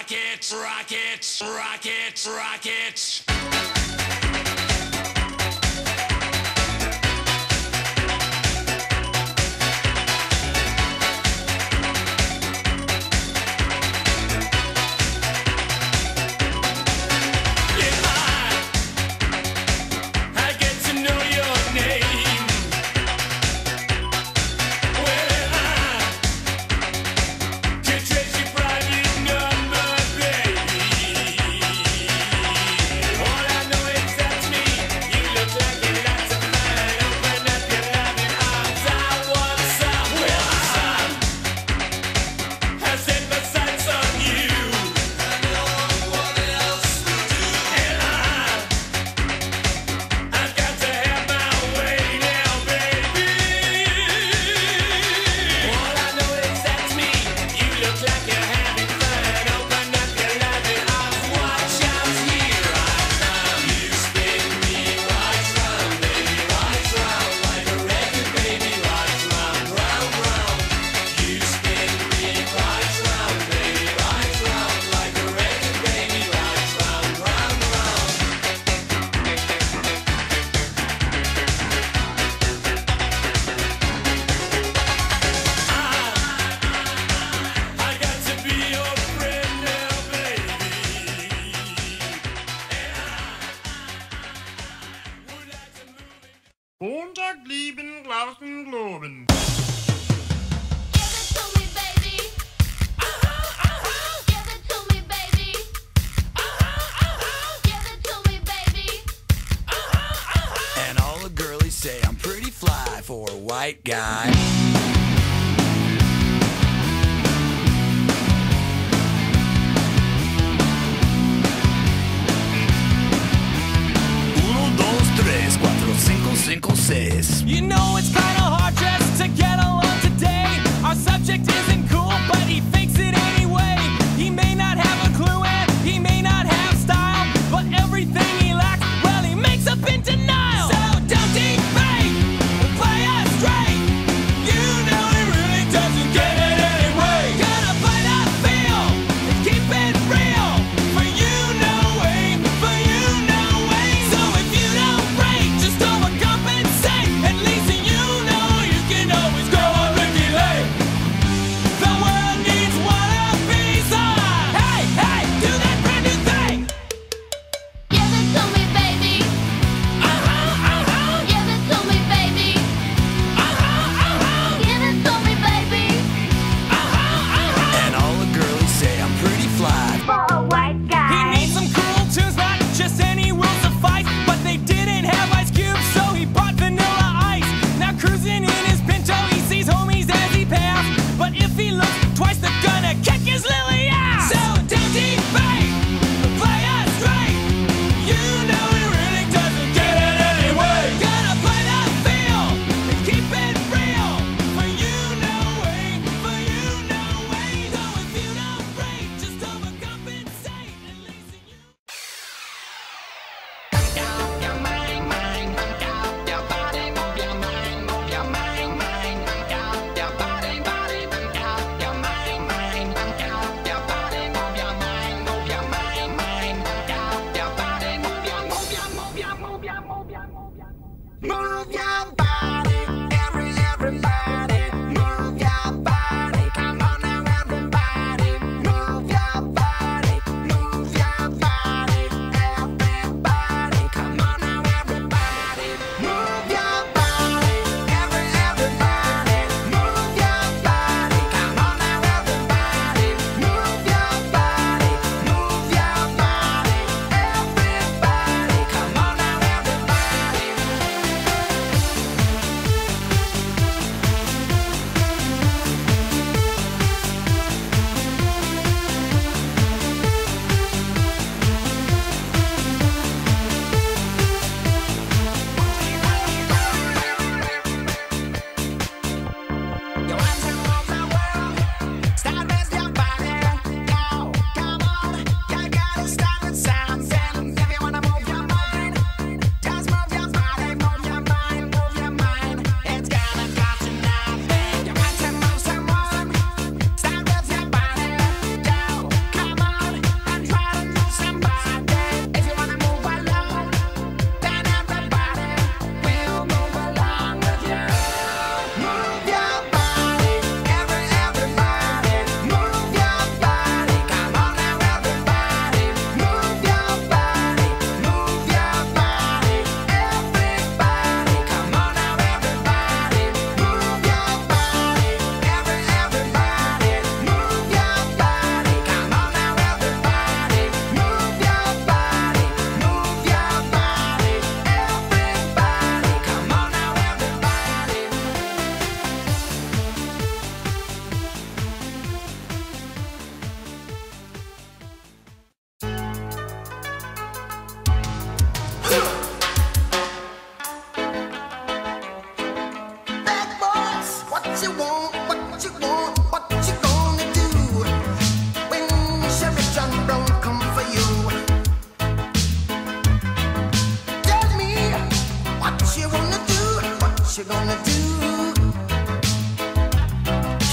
rockets, rockets, rockets, rockets. Montag lieben, Glauben, Globen. And all the girlies say I'm pretty fly for a white guy. Uno, dos, tres, cuatro, cinco, cinco, seis. You know it's kinda hard just to get along today. Our subject isn't cool, but he fakes it anyway. He may not have a clue and he may not have style, but everything he lacks, well, he makes up in denial. So don't defame or play us straight. You know he really doesn't get it anyway. Gotta play that feel and keep it real. For you, no way. For you, no way. So if you don't break, just overcompensate. At least you know you can always go on Ricky Lake. The world needs one of these. Hey, hey, do that brand new thing. Give it to me, baby. Give it to me, baby. Give it to me, baby. And all the girlies say I'm pretty fly. For a white He guy. needs some cool tunes, not just any will suffice. But they didn't have Ice Cube, so he bought Vanilla Ice. Now cruising in his Pinto, he sees homies as he passed. But if he looks twice, they're gonna kick his lily ass. So don't debate, play us straight. You know he really doesn't get it anyway. Gotta play that feel and keep it real. For you, no way. For you, no way. So if you don't break, just overcompensate. At least you. Move your body, everybody. Move your body. Come on now, everybody. Move your body. Move your body, everybody. Come on now, everybody. Move your body, everybody. Move your body. Come on now, everybody. Move your body. Move your body, everybody. Come on now, everybody. what you gonna do?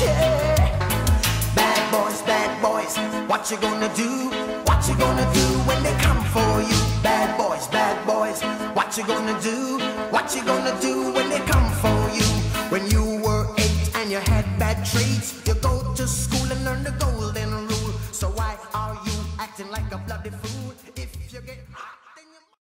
Yeah. Bad boys, what you gonna do? What you gonna do when they come for you? Bad boys, what you gonna do? What you gonna do when they come for you? When you were 8 and you had bad traits, you're